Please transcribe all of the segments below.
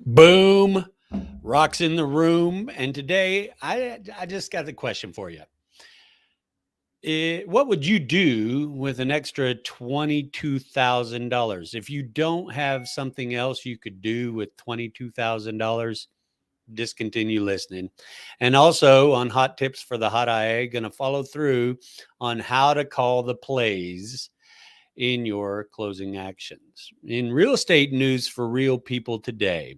Boom, rocks in the room. And today I just got the question for you. What would you do with an extra $22,000 if you don't have something else you could do with $22,000? Discontinue listening. And also on hot tips for the hot IA, going to follow through on how to call the plays in your closing actions. In real estate news for real people today,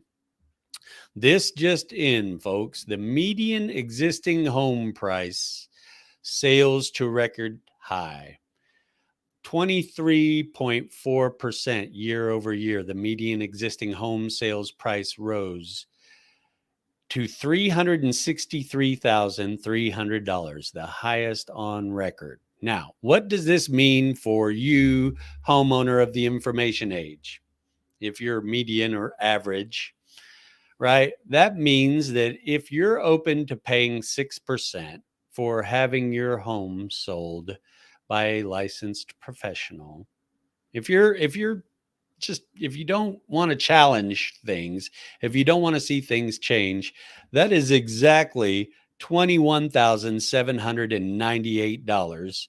this just in, folks, the median existing home price sales to record high. 23.4% year over year. The median existing home sales price rose to $363,300, the highest on record. Now, what does this mean for you, homeowner of the information age? If you're median or average, right? That means that if you're open to paying 6% for having your home sold by a licensed professional, if you don't want to challenge things, if you don't want to see things change, that is exactly $21,798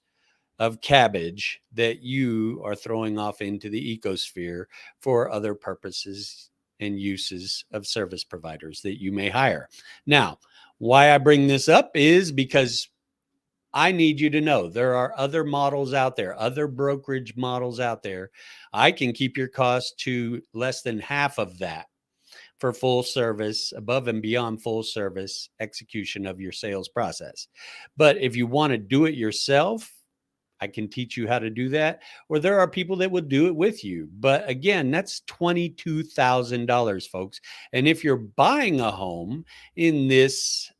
of cabbage that you are throwing off into the ecosphere for other purposes and uses of service providers that you may hire. Now, why I bring this up is because I need you to know there are other models out there, other brokerage models out there. I can keep your cost to less than half of that for full service, above and beyond full service execution of your sales process. But if you want to do it yourself, I can teach you how to do that. Or there are people that would do it with you. But again, that's $22,000, folks. And if you're buying a home in this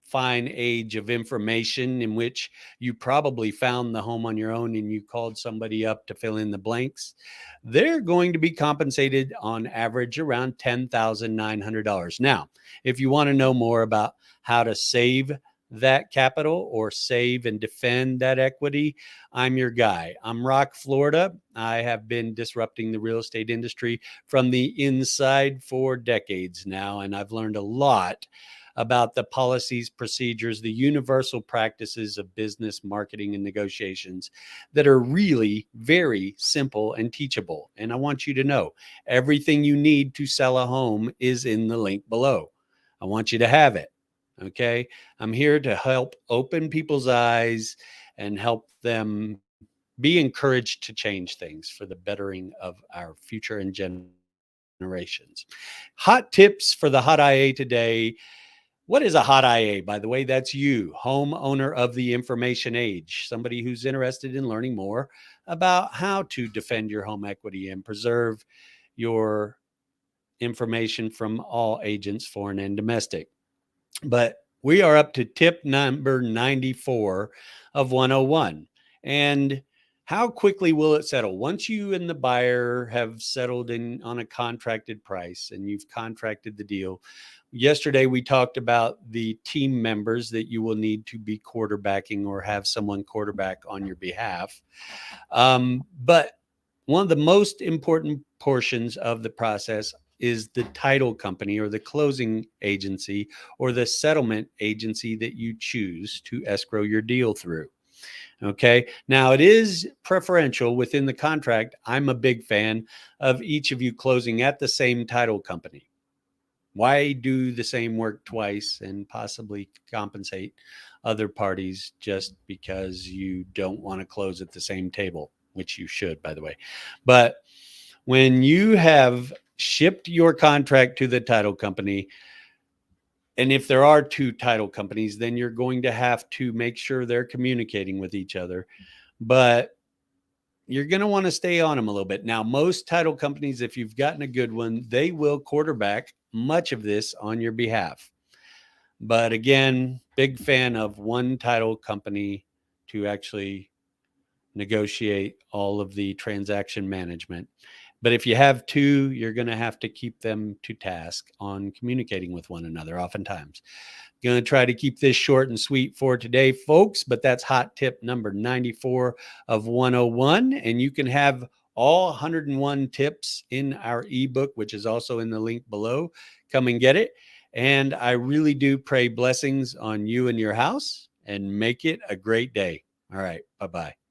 fine age of information in which you probably found the home on your own and you called somebody up to fill in the blanks, they're going to be compensated on average around $10,900. Now, if you want to know more about how to save that capital or save and defend that equity, I'm your guy. I'm Rock, Florida. I have been disrupting the real estate industry from the inside for decades now, and I've learned a lot about the policies, procedures, the universal practices of business, marketing, and negotiations that are really very simple and teachable. And I want you to know everything you need to sell a home is in the link below. I want you to have it. Okay. I'm here to help open people's eyes and help them be encouraged to change things for the bettering of our future and generations. Hot tips for the hot IA today. What is a hot IA, by the way? That's you, homeowner of the information age, somebody who's interested in learning more about how to defend your home equity and preserve your information from all agents, foreign and domestic. But we are up to tip number 94 of 101. And how quickly will it settle? Once you and the buyer have settled in on a contracted price and you've contracted the deal. Yesterday, we talked about the team members that you will need to be quarterbacking or have someone quarterback on your behalf. But one of the most important portions of the process is the title company or the closing agency or the settlement agency that you choose to escrow your deal through. Okay. Now, it is preferential within the contract. I'm a big fan of each of you closing at the same title company. Why do the same work twice and possibly compensate other parties just because you don't want to close at the same table, which you should, by the way. But when you have shipped your contract to the title company, and if there are two title companies, then you're going to have to make sure they're communicating with each other. But you're going to want to stay on them a little bit. Now, most title companies, if you've gotten a good one, they will quarterback much of this on your behalf. But again, big fan of one title company to actually negotiate all of the transaction management. But if you have two, you're going to have to keep them to task on communicating with one another oftentimes. Going to try to keep this short and sweet for today, folks, but that's hot tip number 94 of 101. And you can have all 101 tips in our ebook, which is also in the link below. Come and get it. And I really do pray blessings on you and your house, and make it a great day. All right. Bye-bye.